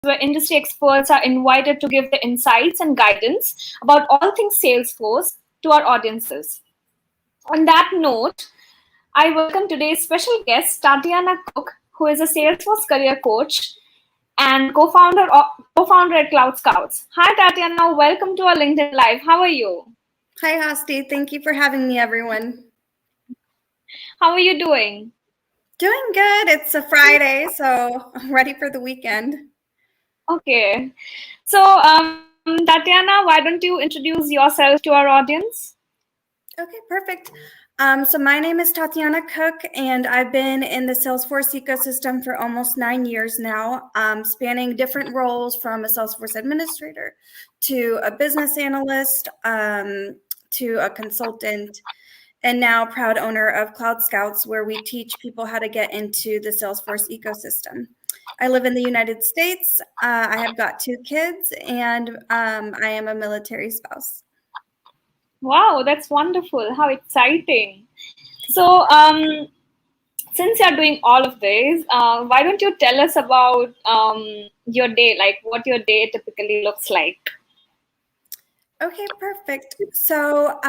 where industry experts are invited to give their insights and guidance about all things Salesforce to our audiences. On that note, I welcome today's special guest, Tatiana Cook, who is a Salesforce career coach and co-founder at Cloud Scouts. Hi, Tatiana. Welcome to our LinkedIn Live. How are you? Hi, Hasti. Thank you for having me, everyone. How are you doing? Doing good. It's a Friday, so I'm ready for the weekend. Okay. So, Tatiana, why don't you introduce yourself to our audience? Okay, perfect. So my name is Tatiana Cook, and I've been in the Salesforce ecosystem for almost 9 years now, spanning different roles from a Salesforce administrator to a business analyst to a consultant, and now proud owner of Cloud Scouts, where we teach people how to get into the Salesforce ecosystem. I live in the United States. I have got 2 kids, and I am a military spouse. Wow, that's wonderful. How exciting. So, since you're doing all of this, why don't you tell us about your day, like what your day typically looks like? Okay, perfect. So,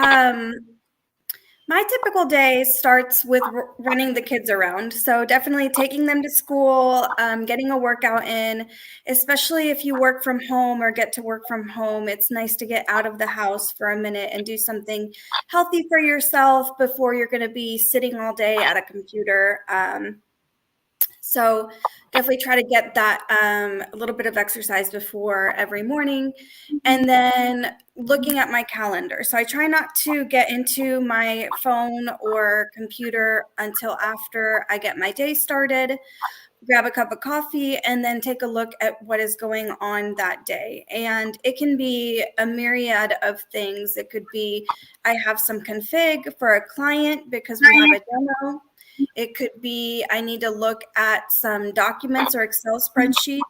my typical day starts with running the kids around. So definitely taking them to school, getting a workout in, especially if you work from home or get to work from home. It's nice to get out of the house for a minute and do something healthy for yourself before you're going to be sitting all day at a computer. So definitely try to get that a little bit of exercise before every morning, and then looking at my calendar. So I try not to get into my phone or computer until after I get my day started, grab a cup of coffee, and then take a look at what is going on that day. And it can be a myriad of things. It could be I have some config for a client because we have a demo. It could be I need to look at some documents or Excel spreadsheets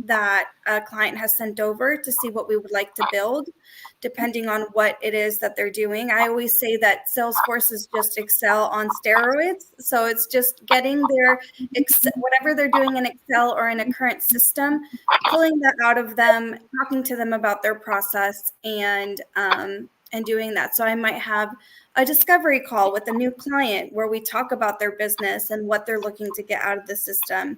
that a client has sent over to see what we would like to build, depending on what it is that they're doing. I always say that Salesforce is just Excel on steroids. So it's just getting their whatever they're doing in Excel or in a current system, pulling that out of them, talking to them about their process, and doing that. So I might have a discovery call with a new client where we talk about their business and what they're looking to get out of the system.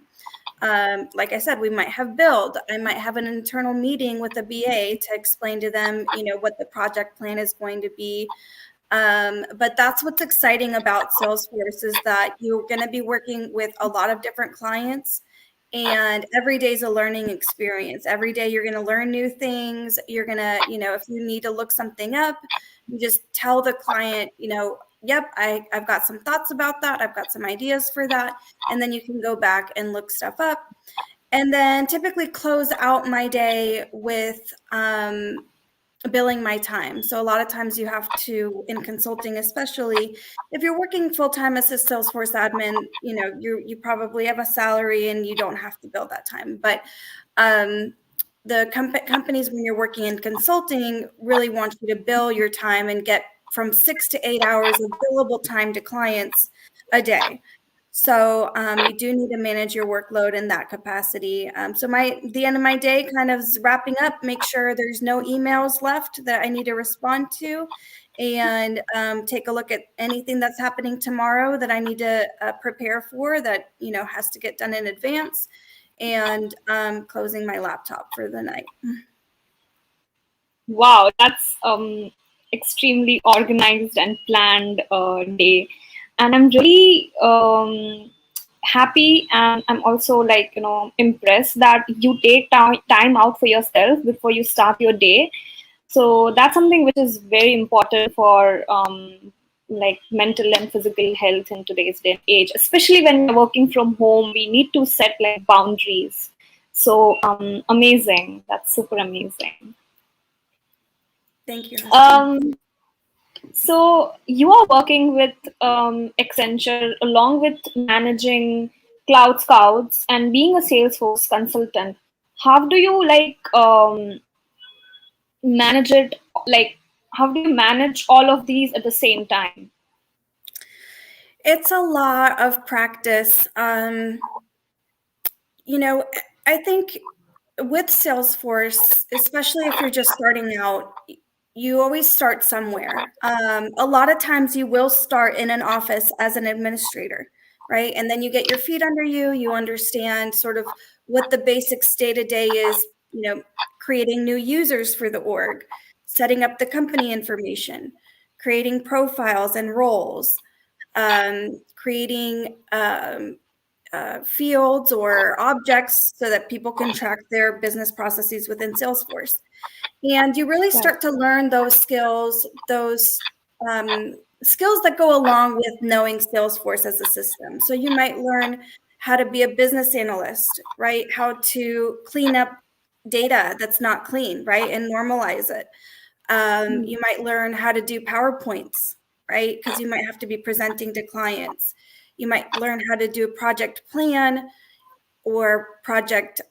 Like I said, we might have build. I might have an internal meeting with a BA to explain to them, what the project plan is going to be. But that's what's exciting about Salesforce is that you're going to be working with a lot of different clients. And every day is a learning experience. Every day you're going to learn new things. You're going to, if you need to look something up, you just tell the client, yep, I've got some thoughts about that. I've got some ideas for that. And then you can go back and look stuff up. And then typically close out my day with billing my time. So a lot of times you have to, in consulting, especially if you're working full-time as a Salesforce admin, you probably have a salary and you don't have to bill that time. But the companies, when you're working in consulting, really want you to bill your time and get from 6 to 8 hours of billable time to clients a day. So you do need to manage your workload in that capacity. So the end of my day kind of is wrapping up, make sure there's no emails left that I need to respond to, and take a look at anything that's happening tomorrow that I need to prepare for that, has to get done in advance, and closing my laptop for the night. Wow, that's extremely organized and planned day. And I'm really happy, and I'm also impressed that you take time out for yourself before you start your day. So that's something which is very important for mental and physical health in today's day and age, especially when we're working from home. We need to set boundaries. So amazing. That's super amazing. Thank you. So you are working with Accenture along with managing Cloud Scouts and being a Salesforce consultant. How do you manage it? How do you manage all of these at the same time? It's a lot of practice. I think with Salesforce, especially if you're just starting out, you always start somewhere. A lot of times you will start in an office as an administrator, right? And then you get your feet under you, you understand sort of what the basics day to day is, creating new users for the org, setting up the company information, creating profiles and roles, creating fields or objects so that people can track their business processes within Salesforce. And you really Right. start to learn those skills, skills that go along with knowing Salesforce as a system. So you might learn how to be a business analyst, right? How to clean up data that's not clean, right? And normalize it. You might learn how to do PowerPoints, right? Because you might have to be presenting to clients. You might learn how to do a project plan or project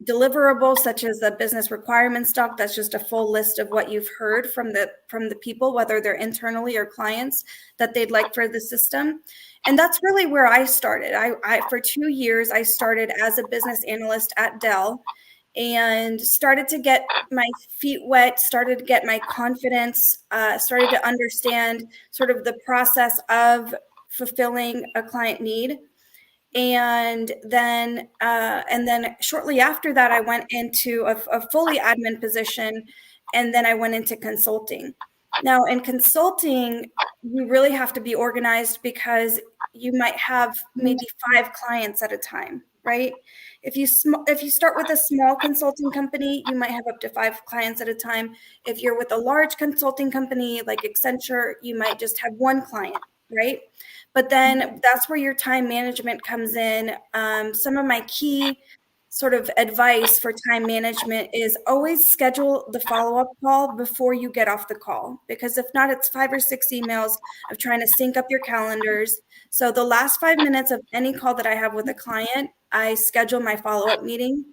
deliverables, such as the business requirements doc. That's just a full list of what you've heard from the people, whether they're internally or clients, that they'd like for the system. And that's really where I started. I for 2 years, I started as a business analyst at Dell and started to get my feet wet, started to get my confidence, started to understand sort of the process of fulfilling a client need. And then shortly after that, I went into a fully admin position, and then I went into consulting. Now, in consulting, you really have to be organized because you might have maybe 5 clients at a time, right? If you start with a small consulting company, you might have up to 5 clients at a time. If you're with a large consulting company like Accenture, you might just have 1 client, right? But then that's where your time management comes in. Some of my key sort of advice for time management is always schedule the follow-up call before you get off the call, because if not, it's 5 or 6 emails of trying to sync up your calendars. So the last 5 minutes of any call that I have with a client, I schedule my follow-up meeting.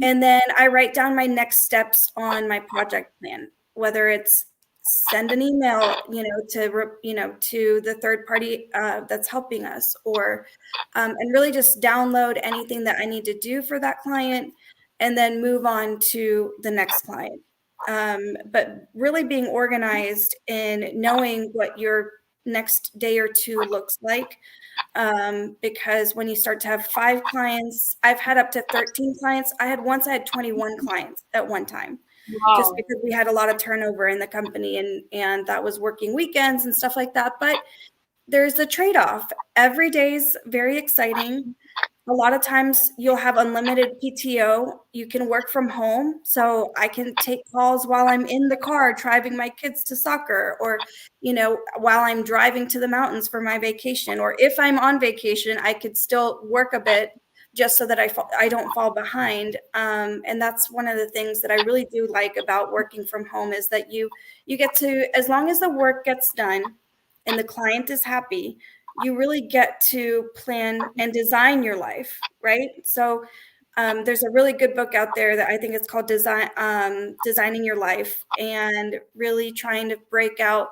And then I write down my next steps on my project plan, whether it's send an email, to the third party that's helping us, or and really just download anything that I need to do for that client, and then move on to the next client. But really being organized in knowing what your next day or 2 looks like, because when you start to have 5 clients, I've had up to 13 clients. I had 21 clients at one time, just Wow. because we had a lot of turnover in the company, and that was working weekends and stuff like that. But there's the trade-off. Every day is very exciting. A lot of times you'll have unlimited PTO. You can work from home. So I can take calls while I'm in the car driving my kids to soccer, or, while I'm driving to the mountains for my vacation. Or if I'm on vacation, I could still work a bit just so that I don't fall behind. And that's one of the things that I really do like about working from home, is that you get to, as long as the work gets done and the client is happy, you really get to plan and design your life, right? So there's a really good book out there that I think it's called Designing Your Life, and really trying to break out,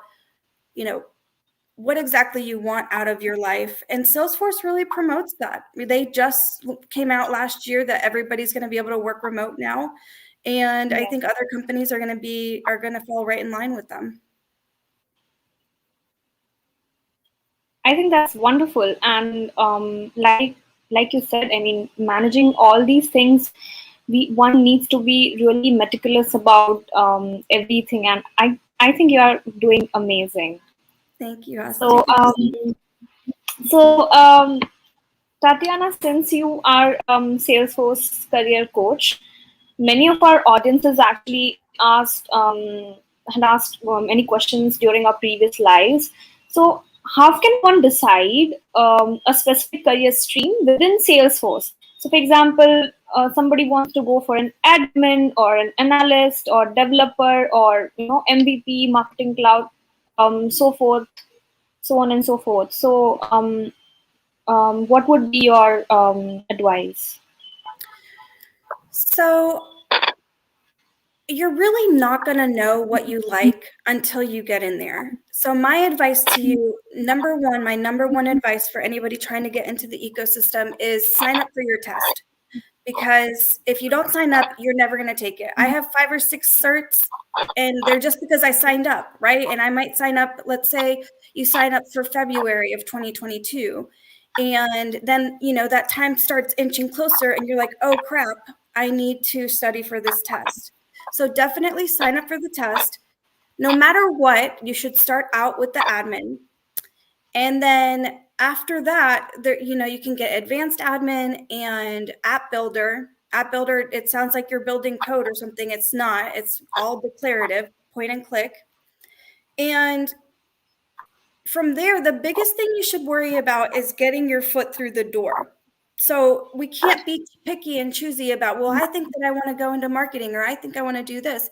what exactly you want out of your life. And Salesforce really promotes that. They just came out last year that everybody's going to be able to work remote now. And I Yeah. think other companies are going to fall right in line with them. I think that's wonderful. And like you said, I mean, managing all these things, one needs to be really meticulous about everything. And I think you are doing amazing. Thank you, So Asti. so Tatiana, since you are Salesforce career coach, many of our audiences actually had asked many questions during our previous lives. So, how can one decide a specific career stream within Salesforce? So, for example, somebody wants to go for an admin or an analyst or developer or MVP, marketing cloud, so forth, so on and so forth. So, what would be your advice? So you're really not going to know what you like until you get in there. So my advice to you, my number one advice for anybody trying to get into the ecosystem, is sign up for your test. because if you don't sign up, you're never going to take it. I have 5 or 6 certs, and they're just because I signed up, right? And I might sign up, let's say you sign up for February of 2022, and then, that time starts inching closer and you're like, oh crap, I need to study for this test. So definitely sign up for the test. No matter what, you should start out with the admin. And then after that, there, you can get advanced admin and app builder. App builder, it sounds like you're building code or something. It's not. It's all declarative, point and click. And from there, the biggest thing you should worry about is getting your foot through the door. So we can't be picky and choosy about, well, I think that I want to go into marketing, or I think I want to do this.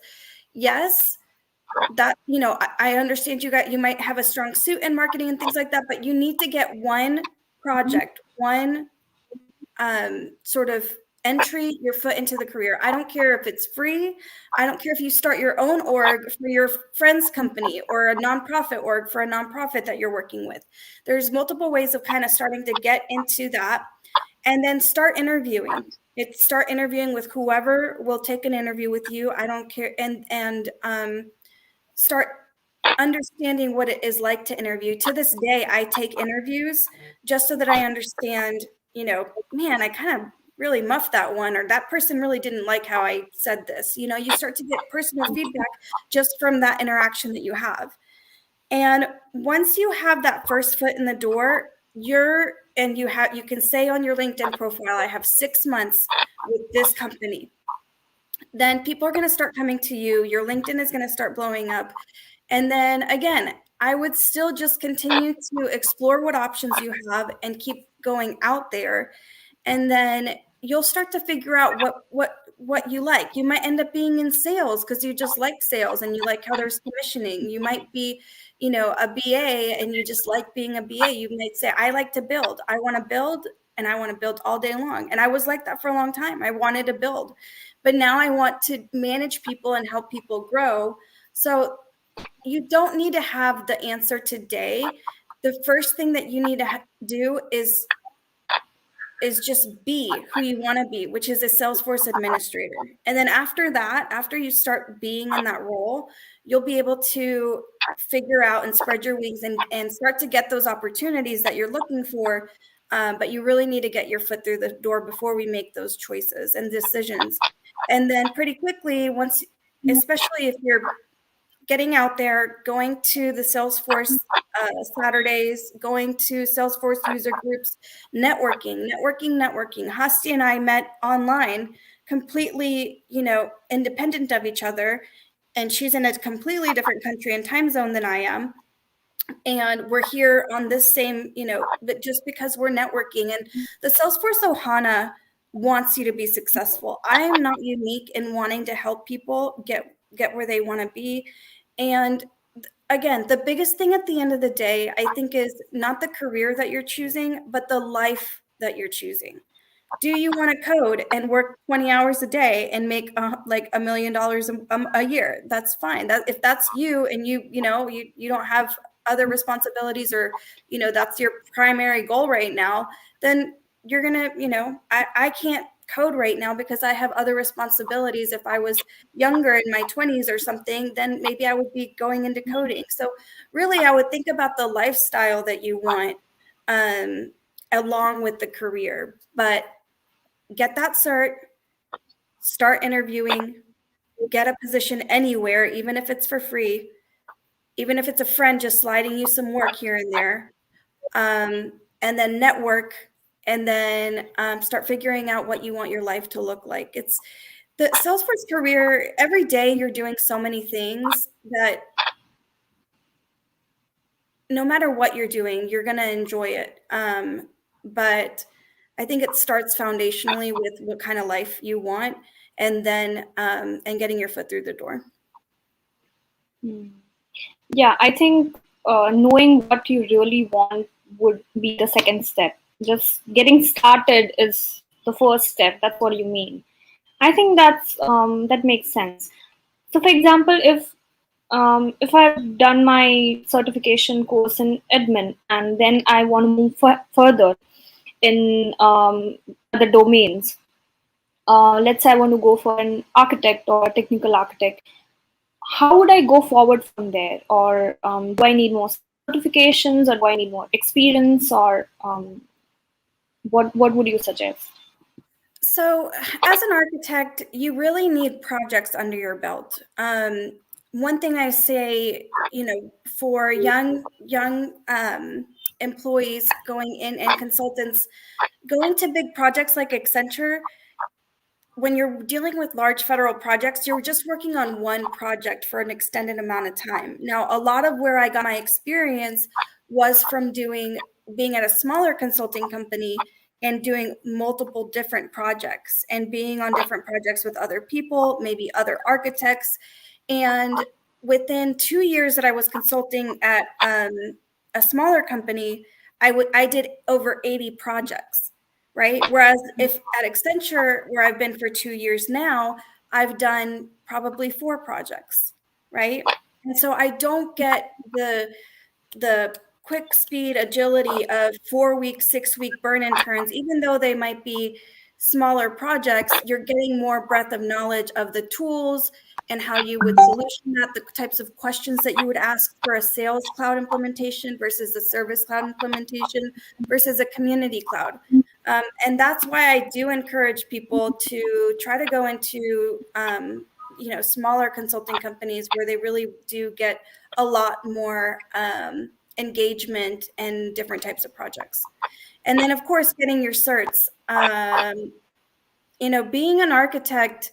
Yes, that, I understand you might have a strong suit in marketing and things like that, but you need to get one project, one sort of entry, your foot into the career. I don't care if it's free. I don't care if you start your own org for your friend's company, or a nonprofit org for a nonprofit that you're working with. There's multiple ways of kind of starting to get into that, and then start interviewing. Start interviewing with whoever will take an interview with you. I don't care. And start understanding what it is like to interview. To this day, I take interviews just so that I understand, man, I kind of really muffed that one, or that person really didn't like how I said this. You start to get personal feedback just from that interaction that you have. And once you have that first foot in the door, you can say on your LinkedIn profile, I have 6 months with this company. Then people are going to start coming to you. Your LinkedIn is going to start blowing up. And then again, I would still just continue to explore what options you have and keep going out there. And then you'll start to figure out what you like. You might end up being in sales because you just like sales and you like how there's commissioning. You might be, a BA and you just like being a BA. You might say, I like to build. I want to build, and I want to build all day long. And I was like that for a long time. I wanted to build, but now I want to manage people and help people grow. So you don't need to have the answer today. The first thing that you need to do is just be who you want to be, which is a Salesforce administrator. And then after that, after you start being in that role, you'll be able to figure out and spread your wings and start to get those opportunities that you're looking for. But you really need to get your foot through the door before we make those choices and decisions. And then pretty quickly, especially if you're getting out there, going to the Salesforce Saturdays, going to Salesforce user groups, networking. Hasti and I met online, completely, independent of each other. And she's in a completely different country and time zone than I am. And we're here on this same, but just because we're networking. And the Salesforce Ohana wants you to be successful. I am not unique in wanting to help people get where they want to be. And again, the biggest thing at the end of the day, I think, is not the career that you're choosing, but the life that you're choosing. Do you want to code and work 20 hours a day and make like $1 million a year? That's fine. If that's you, and you don't have other responsibilities, or that's your primary goal right now, then you're gonna, I can't code right now because I have other responsibilities. If I was younger in my 20s or something, then maybe I would be going into coding. So really, I would think about the lifestyle that you want along with the career. But get that cert, start interviewing, get a position anywhere, even if it's for free, even if it's a friend just sliding you some work here and there, and then network. And then start figuring out what you want your life to look like. It's the Salesforce career. Every day you're doing so many things that no matter what you're doing, you're going to enjoy it. But I think it starts foundationally with what kind of life you want, and then and getting your foot through the door. Yeah, I think knowing what you really want would be the second step. Just getting started is the first step. That's what you mean. I think that makes sense. So, for example, if I've done my certification course in admin, and then I want to move further in other domains, let's say I want to go for an architect or a technical architect, how would I go forward from there? Or do I need more certifications, or do I need more experience, or what would you suggest? So, as an architect, you really need projects under your belt. One thing I say, for young employees going in and consultants going to big projects like Accenture, when you're dealing with large federal projects, you're just working on one project for an extended amount of time. Now, a lot of where I got my experience was from being at a smaller consulting company and doing multiple different projects and being on different projects with other people, maybe other architects. And within 2 years that I was consulting at a smaller company, I did over 80 projects, right? Whereas if at Accenture, where I've been for 2 years now, I've done probably 4 projects, right? And so I don't get the quick speed agility of 4 week, 6 week burn in turns, even though they might be smaller projects. You're getting more breadth of knowledge of the tools and how you would solution that, the types of questions that you would ask for a sales cloud implementation versus a service cloud implementation versus a community cloud. And that's why I do encourage people to try to go into smaller consulting companies where they really do get a lot more engagement and different types of projects. And then, of course, getting your certs. Being an architect,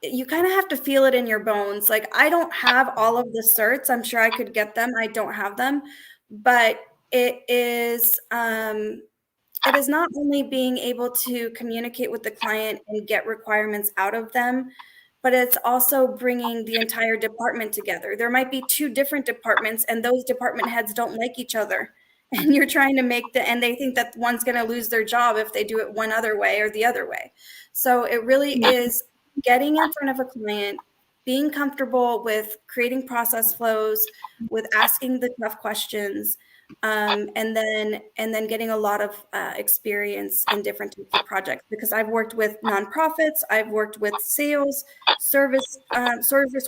you kind of have to feel it in your bones. Like, I don't have all of the certs. I'm sure I could get them. I don't have them. But it is not only being able to communicate with the client and get requirements out of them, but it's also bringing the entire department together. There might be 2 different departments and those department heads don't like each other. And you're trying to and they think that one's going to lose their job if they do it one other way or the other way. So it really is getting in front of a client, being comfortable with creating process flows, with asking the tough questions, and then getting a lot of experience in different types of projects, because I've worked with nonprofits, I've worked with sales, service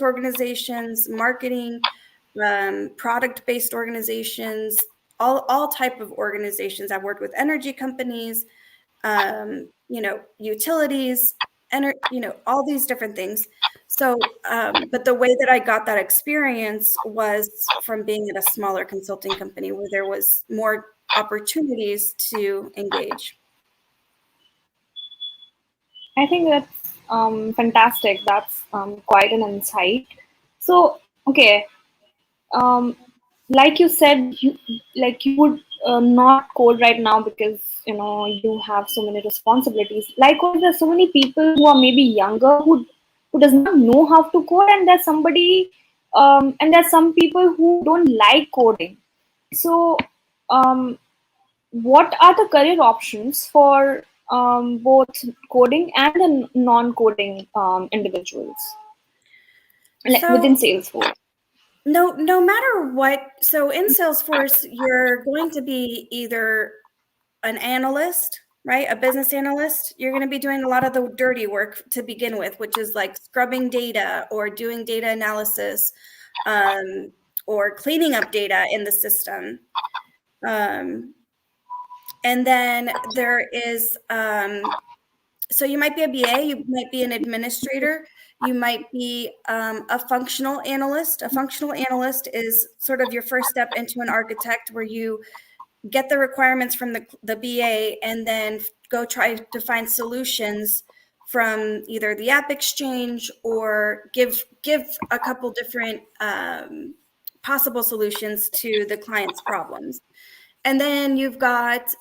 organizations, marketing, product-based organizations, all type of organizations. I've worked with energy companies, utilities, all these different things. So, but the way that I got that experience was from being at a smaller consulting company where there was more opportunities to engage. I think that's fantastic. That's quite an insight. So, okay, um, like you said, you would not code right now because you have so many responsibilities. Likewise, there's so many people who are maybe younger who does not know how to code, and there's some people who don't like coding. So, um, what are the career options for both coding and the non-coding individuals within So Salesforce? no matter what, so in Salesforce, you're going to be either an analyst, right? A business analyst. You're going to be doing a lot of the dirty work to begin with, which is like scrubbing data or doing data analysis, or cleaning up data in the system. And then there is, so you might be a BA, you might be an administrator, you might be a functional analyst. A functional analyst is sort of your first step into an architect, where you get the requirements from the BA and then go try to find solutions from either the App Exchange, or give a couple different possible solutions to the client's problems. And then you've got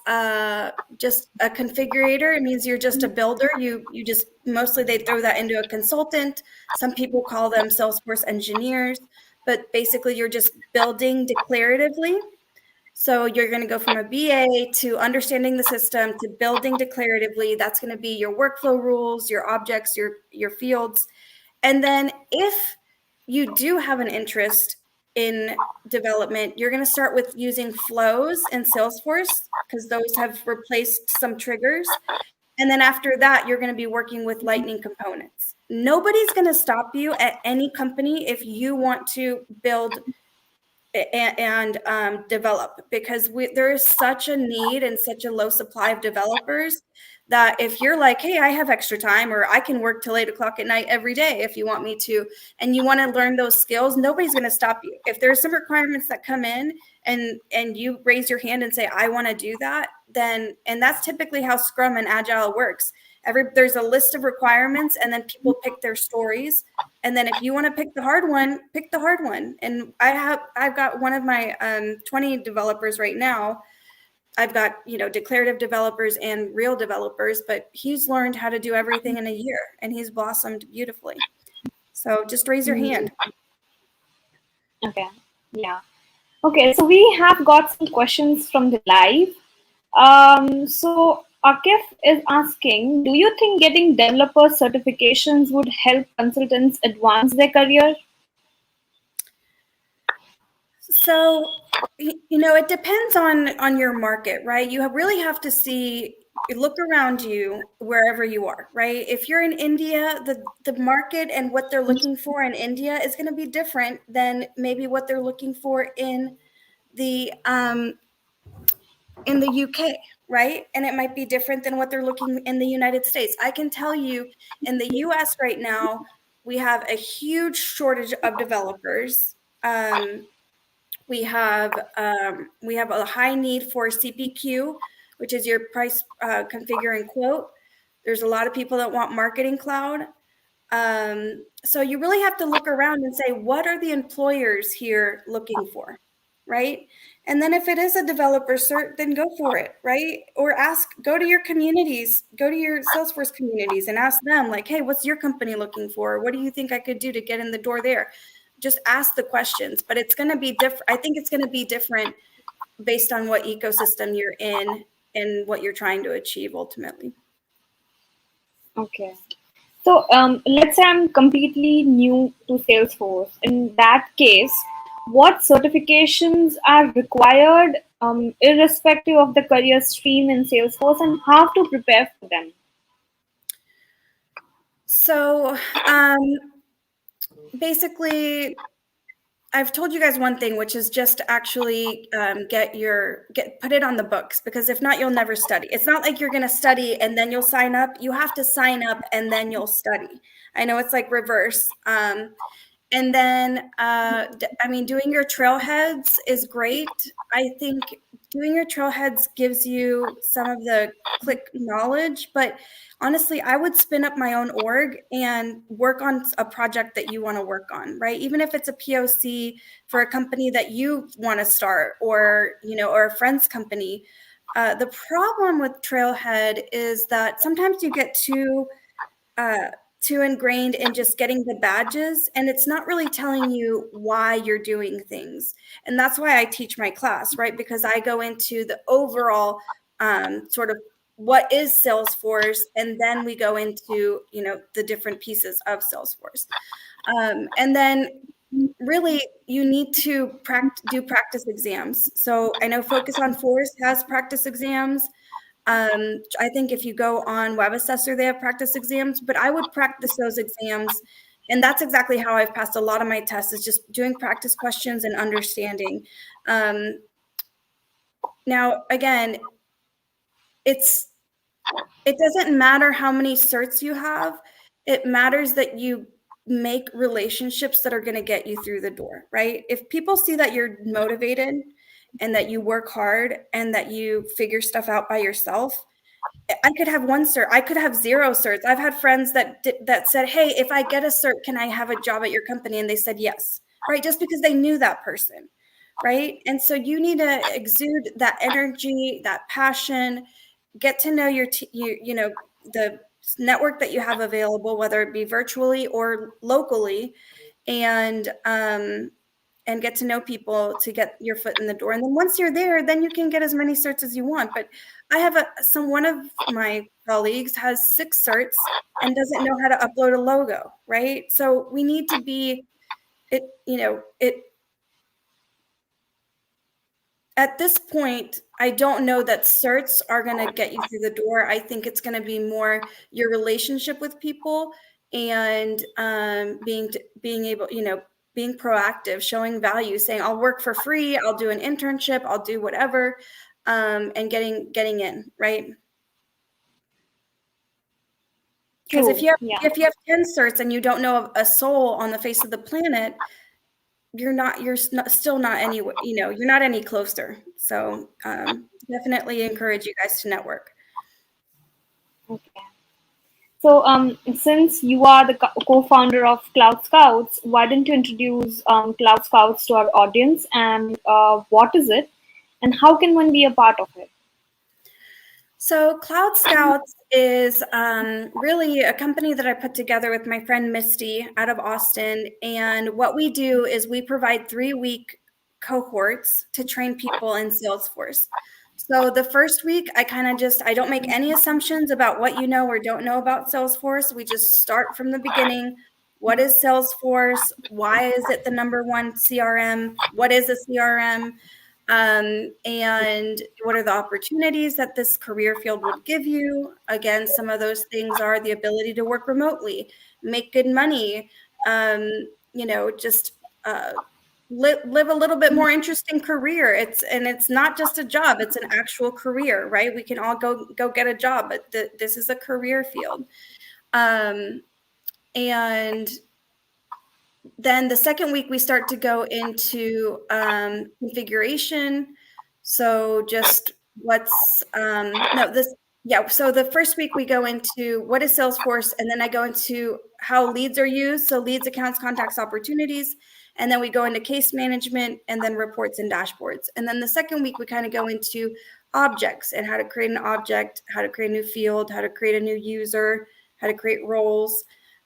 just a configurator. It means you're just a builder. You just, mostly they throw that into a consultant. Some people call them Salesforce engineers, but basically you're just building declaratively. So you're going to go from a BA to understanding the system to building declaratively. That's going to be your workflow rules, your objects, your fields. And then if you do have an interest in development, you're going to start with using flows in Salesforce, because those have replaced some triggers. And then after that, you're going to be working with lightning components. Nobody's going to stop you at any company if you want to build and develop, because there is such a need and such a low supply of developers that if you're like, hey, I have extra time, or I can work till 8 o'clock at night every day if you want me to, and you want to learn those skills, nobody's going to stop you. If there's some requirements that come in and you raise your hand and say, I want to do that, then, and that's typically how Scrum and Agile works. There's a list of requirements, and then people pick their stories. And then if you want to pick the hard one, pick the hard one. And I've got one of my 20 developers right now. I've got, declarative developers and real developers, but he's learned how to do everything in a year, and he's blossomed beautifully. So just raise your hand. Okay. Yeah. Okay. So we have got some questions from the live. So Akif is asking, do you think getting developer certifications would help consultants advance their career? So, it depends on your market, right? You really have to look around you wherever you are, right? If you're in India, the market and what they're looking for in India is going to be different than maybe what they're looking for in the UK, right? And it might be different than what they're looking in the United States. I can tell you in the US right now, we have a huge shortage of developers. We have a high need for CPQ, which is your price, configure, and quote. There's a lot of people that want Marketing Cloud. So you really have to look around and say, what are the employers here looking for, right? And then if it is a developer cert, then go for it, right? Or go to your communities, go to your Salesforce communities and ask them, like, hey, what's your company looking for? What do you think I could do to get in the door there? Just ask the questions, but it's going to be different. I think it's going to be different based on what ecosystem you're in and what you're trying to achieve ultimately. Okay. So let's say I'm completely new to Salesforce. In that case, what certifications are required, irrespective of the career stream in Salesforce, and how to prepare for them? So basically, I've told you guys one thing, which is just actually put it on the books, because if not, you'll never study. It's not like you're going to study and then you'll sign up. You have to sign up and then you'll study. I know it's like reverse. And then, doing your trailheads is great. I think doing your trailheads gives you some of the click knowledge, but honestly, I would spin up my own org and work on a project that you want to work on, right? Even if it's a POC for a company that you want to start, or a friend's company. The problem with Trailhead is that sometimes you get too ingrained in just getting the badges, and it's not really telling you why you're doing things. And that's why I teach my class, right? Because I go into the overall sort of what is Salesforce, and then we go into the different pieces of Salesforce. And then really you need to do practice exams. So I know Focus on Force has practice exams. I think if you go on Web Assessor, they have practice exams, but I would practice those exams. And that's exactly how I've passed a lot of my tests, is just doing practice questions and understanding. Now, again, it doesn't matter how many certs you have. It matters that you make relationships that are going to get you through the door, right? If people see that you're motivated and that you work hard and that you figure stuff out by yourself, I could have one cert. I could have 0 certs. I've had friends that said, hey, if I get a cert, can I have a job at your company? And they said yes, right? Just because they knew that person, right? And so you need to exude that energy, that passion, get to know the network that you have available, whether it be virtually or locally, and get to know people to get your foot in the door. And then once you're there, then you can get as many certs as you want. But I have one of my colleagues has 6 certs and doesn't know how to upload a logo, right? So we need to be at this point, I don't know that certs are going to get you through the door. I think it's going to be more your relationship with people and being able, being proactive, showing value, saying I'll work for free, I'll do an internship, I'll do whatever, and getting in, right? Because True. Yeah. if you have 10 certs and you don't know a soul on the face of the planet, still not any, you're not any closer. So definitely encourage you guys to network. Okay. So, since you are the co-founder of Cloud Scouts, why don't you introduce Cloud Scouts to our audience, and what is it, and how can one be a part of it? So Cloud Scouts is really a company that I put together with my friend Misty out of Austin. And what we do is we provide 3-week cohorts to train people in Salesforce. So the first week, I don't make any assumptions about what you know or don't know about Salesforce. We just start from the beginning. What is Salesforce? Why is it the number one CRM? What is a CRM? And what are the opportunities that this career field would give you? Again, some of those things are the ability to work remotely, make good money, just live a little bit more interesting career. It's not just a job; it's an actual career, right? We can all go get a job, but this is a career field. And then the second week we start to go into configuration. So just so the first week we go into what is Salesforce, and then I go into how leads are used. So leads, accounts, contacts, opportunities. And then we go into case management and then reports and dashboards. And then the second week we kind of go into objects and how to create an object, how to create a new field, how to create a new user, how to create roles.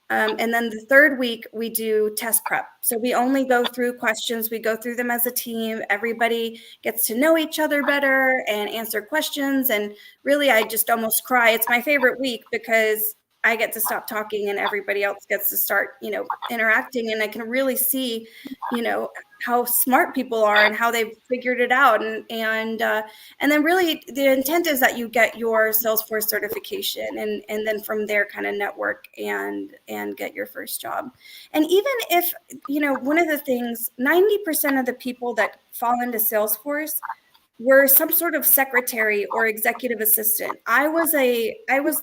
And then the third week, we do test prep. So we only go through questions. We go through them as a team. Everybody gets to know each other better and answer questions. And really, I just almost cry. It's my favorite week because I get to stop talking and everybody else gets to start, interacting. And I can really see, how smart people are and how they've figured it out. And then really the intent is that you get your Salesforce certification and then from there kind of network and get your first job. And even if, one of the things, 90% of the people that fall into Salesforce were some sort of secretary or executive assistant. I was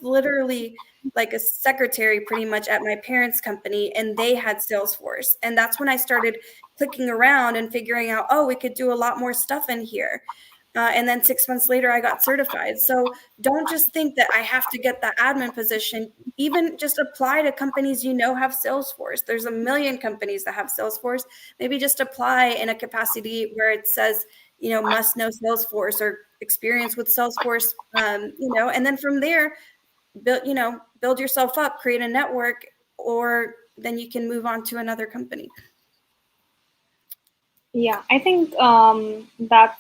literally like a secretary pretty much at my parents' company, and they had Salesforce. And that's when I started clicking around and figuring out, oh, we could do a lot more stuff in here. And then 6 months later, I got certified. So don't just think that I have to get the admin position. Even just apply to companies have Salesforce. There's a million companies that have Salesforce. Maybe just apply in a capacity where it says, must know Salesforce or experience with Salesforce, and then from there, build yourself up, create a network, or then you can move on to another company. Yeah, I think that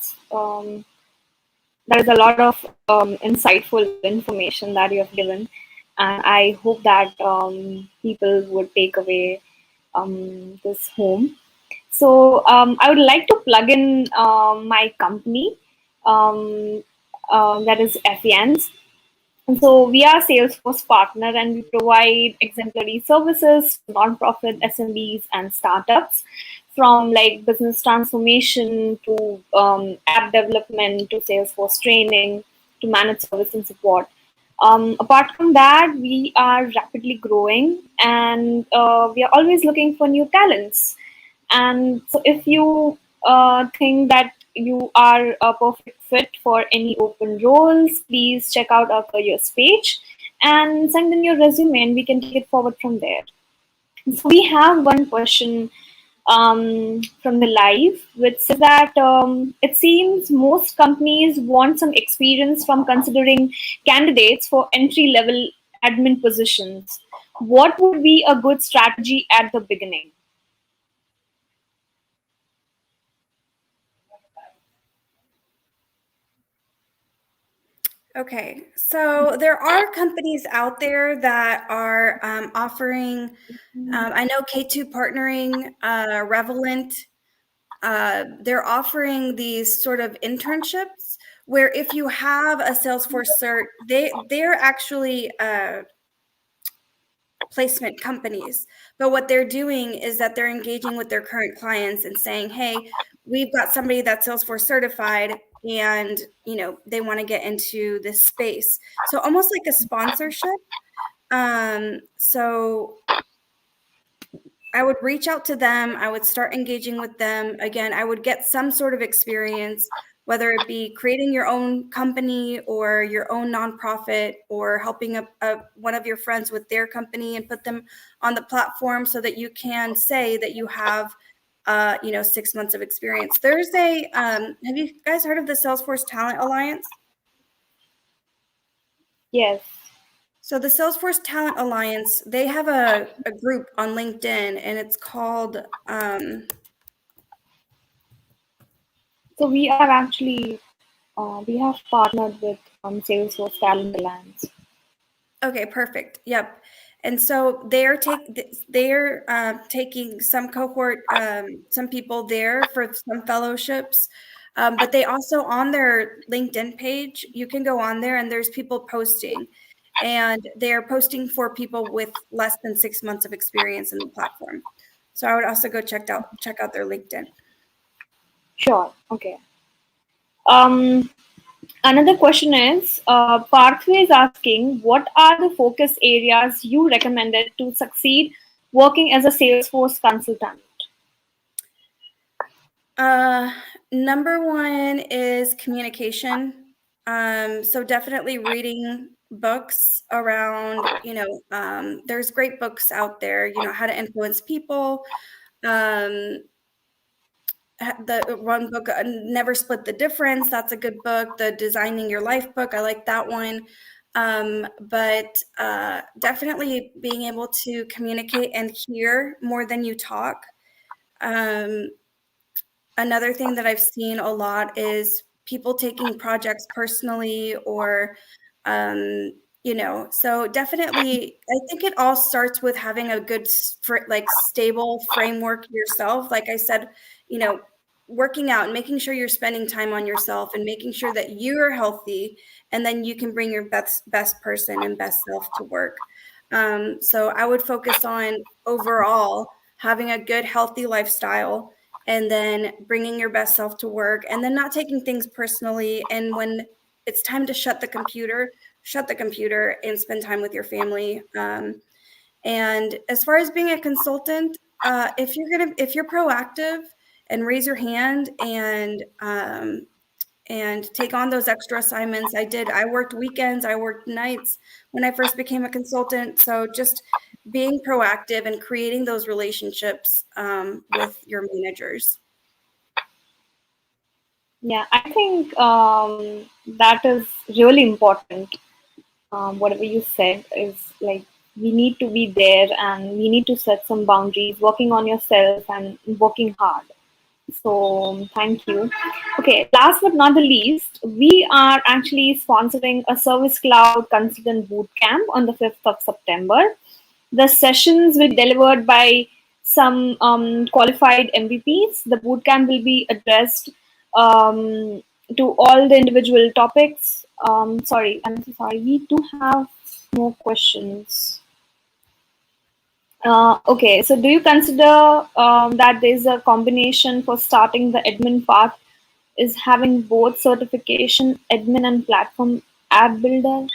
is a lot of insightful information that you have given, and I hope that people would take away this home. So I would like to plug in my company, um, that is Apphienz. And so we are Salesforce partner, and we provide exemplary services to nonprofit SMBs and startups, from like business transformation to app development to Salesforce training to managed service and support. Apart from that, we are rapidly growing, and we are always looking for new talents. And so if you think that you are a perfect fit for any open roles, please check out our careers page and send in your resume, and we can take it forward from there. So we have one question from the live, which says that it seems most companies want some experience from considering candidates for entry level admin positions. What would be a good strategy at the beginning? Okay, so there are companies out there that are offering, I know K2 Partnering, Revelant, they're offering these sort of internships where if you have a Salesforce cert, they're actually placement companies. But what they're doing is that they're engaging with their current clients and saying, hey, we've got somebody that's Salesforce certified and they want to get into this space. So almost like a sponsorship. So I would reach out to them. I would start engaging with them. Again, I would get some sort of experience, whether it be creating your own company or your own nonprofit or helping one of your friends with their company and put them on the platform so that you can say that you have 6 months of experience. There's have you guys heard of the Salesforce Talent Alliance? Yes. So the Salesforce Talent Alliance, they have a group on LinkedIn, and it's called So we are actually we have partnered with Salesforce Talent Alliance. okay, perfect. Yep. And so they're taking some cohort, some people there for some fellowships. But they also, on their LinkedIn page, you can go on there and there's people posting, and they're posting for people with less than 6 months of experience in the platform. So I would also go check out their LinkedIn. Sure. Okay. Another question is, Pathway is asking, what are the focus areas you recommended to succeed working as a Salesforce consultant? Number one is communication. So definitely reading books around, there's great books out there, how to influence people. The one book, Never Split the Difference, that's a good book. The Designing Your Life book, I like that one. But definitely being able to communicate and hear more than you talk. Another thing that I've seen a lot is people taking projects personally or, so definitely, I think it all starts with having a good, stable framework yourself. Like I said, working out and making sure you're spending time on yourself and making sure that you're healthy, and then you can bring your best person and best self to work. So I would focus on overall having a good, healthy lifestyle, and then bringing your best self to work, and then not taking things personally. And when it's time to shut the computer and spend time with your family. And as far as being a consultant, if you're proactive and raise your hand and take on those extra assignments. I worked weekends, I worked nights when I first became a consultant. So just being proactive and creating those relationships with your managers. Yeah, I think that is really important. Whatever you said is like we need to be there and we need to set some boundaries, working on yourself and working hard. So thank you. Okay, last but not the least, we are actually sponsoring a Service Cloud Consultant Bootcamp on the 5th of September. The sessions will be delivered by some qualified MVPs. The bootcamp will be addressed to all the individual topics. Sorry, I'm so sorry. We do have more questions. Okay, so do you consider that there's a combination for starting the admin path is having both certification, admin and platform app builder?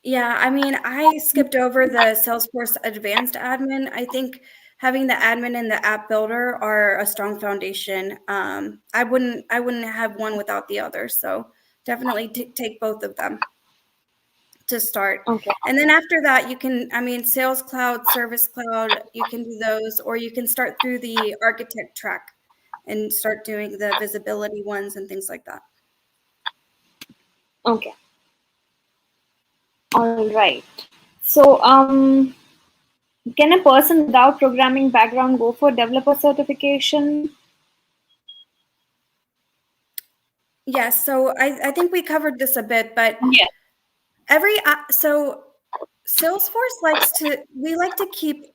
Yeah, I mean, I skipped over the Salesforce Advanced Admin. I think having the admin and the app builder are a strong foundation. I wouldn't have one without the other. So definitely take both of them to start. Okay. And then after that, Sales Cloud, Service Cloud, you can do those, or you can start through the architect track and start doing the visibility ones and things like that. Okay. All right. So, can a person without programming background go for developer certification? Yes. So I think we covered this a bit, but Yes. so Salesforce we like to keep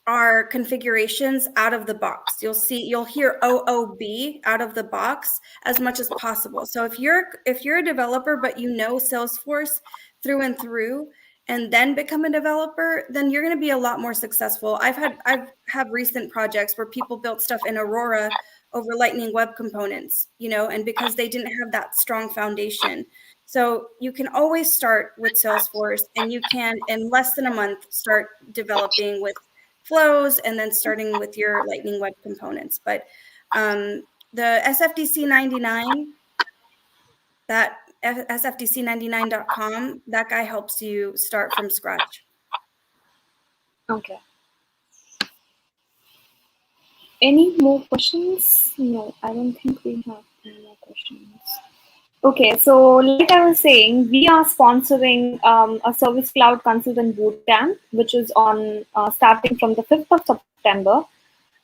are configurations out of the box. You'll hear OOB out of the box as much as possible. So if you're a developer but you know Salesforce through and through and then become a developer, then you're going to be a lot more successful. I've had recent projects where people built stuff in Aurora over Lightning Web Components, and because they didn't have that strong foundation. So you can always start with Salesforce, and you can, in less than a month, start developing with flows and then starting with your Lightning Web Components. But the SFDC 99, that sfdc99.com, that guy helps you start from scratch. Okay. Any more questions? No, I don't think we have any more questions. Okay, so like I was saying, we are sponsoring a Service Cloud Consultant Bootcamp, which is on starting from the 5th of September.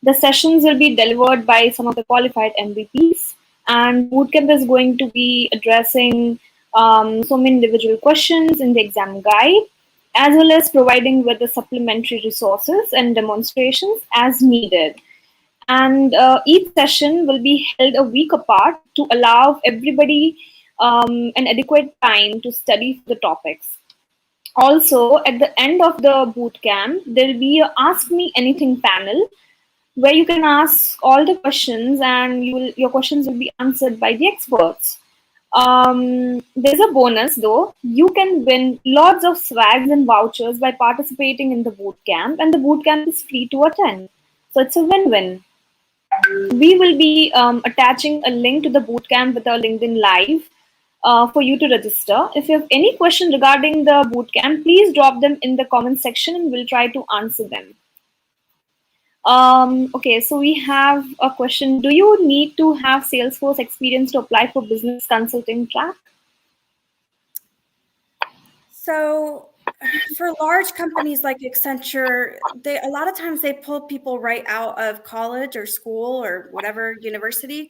The sessions will be delivered by some of the qualified MVPs, and bootcamp is going to be addressing so many individual questions in the exam guide, as well as providing with the supplementary resources and demonstrations as needed. And each session will be held a week apart to allow everybody an adequate time to study for the topics. Also, at the end of the bootcamp, there will be a Ask Me Anything panel where you can ask all the questions and your questions will be answered by the experts. There's a bonus though. You can win lots of swags and vouchers by participating in the bootcamp, and the bootcamp is free to attend. So it's a win-win. We will be attaching a link to the bootcamp with our LinkedIn Live for you to register. If you have any question regarding the bootcamp, please drop them in the comment section and we'll try to answer them. Okay, so we have a question. Do you need to have Salesforce experience to apply for business consulting track? So for large companies like Accenture, a lot of times they pull people right out of college or school or whatever university.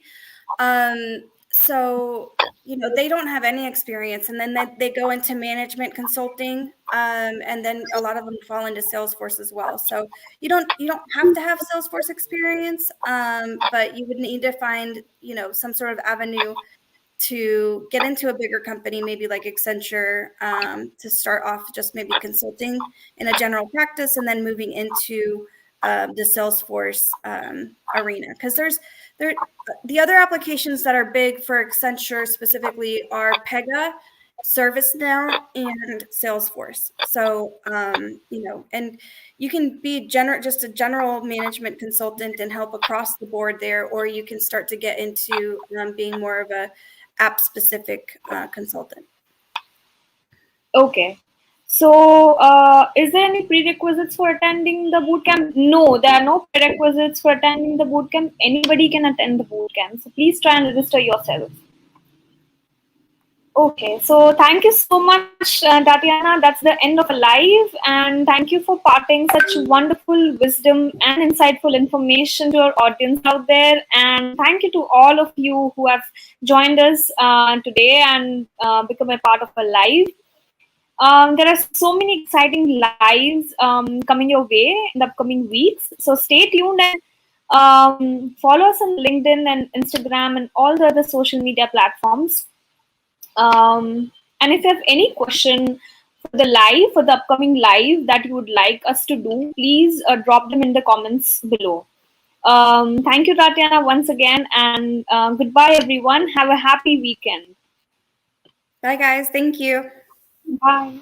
So they don't have any experience, and then they go into management consulting, and then a lot of them fall into Salesforce as well. So you don't have to have Salesforce experience, but you would need to find some sort of avenue to get into a bigger company, maybe like Accenture, to start off just maybe consulting in a general practice, and then moving into the Salesforce arena. Because the other applications that are big for Accenture specifically are Pega, ServiceNow, and Salesforce. So and you can be just a general management consultant and help across the board there, or you can start to get into being more of a app-specific consultant. Okay. So, is there any prerequisites for attending the bootcamp? No, there are no prerequisites for attending the bootcamp. Anybody can attend the bootcamp. So, please try and register yourself. Okay, so thank you so much, Tatiana. That's the end of a live, and thank you for parting such wonderful wisdom and insightful information to our audience out there. And thank you to all of you who have joined us today and become a part of a live. There are so many exciting lives coming your way in the upcoming weeks. So stay tuned and follow us on LinkedIn and Instagram and all the other social media platforms. And if you have any question for the upcoming live that you would like us to do, please drop them in the comments below. Thank you, Tatiana, once again, and goodbye, everyone. Have a happy weekend. Bye, guys. Thank you. Bye.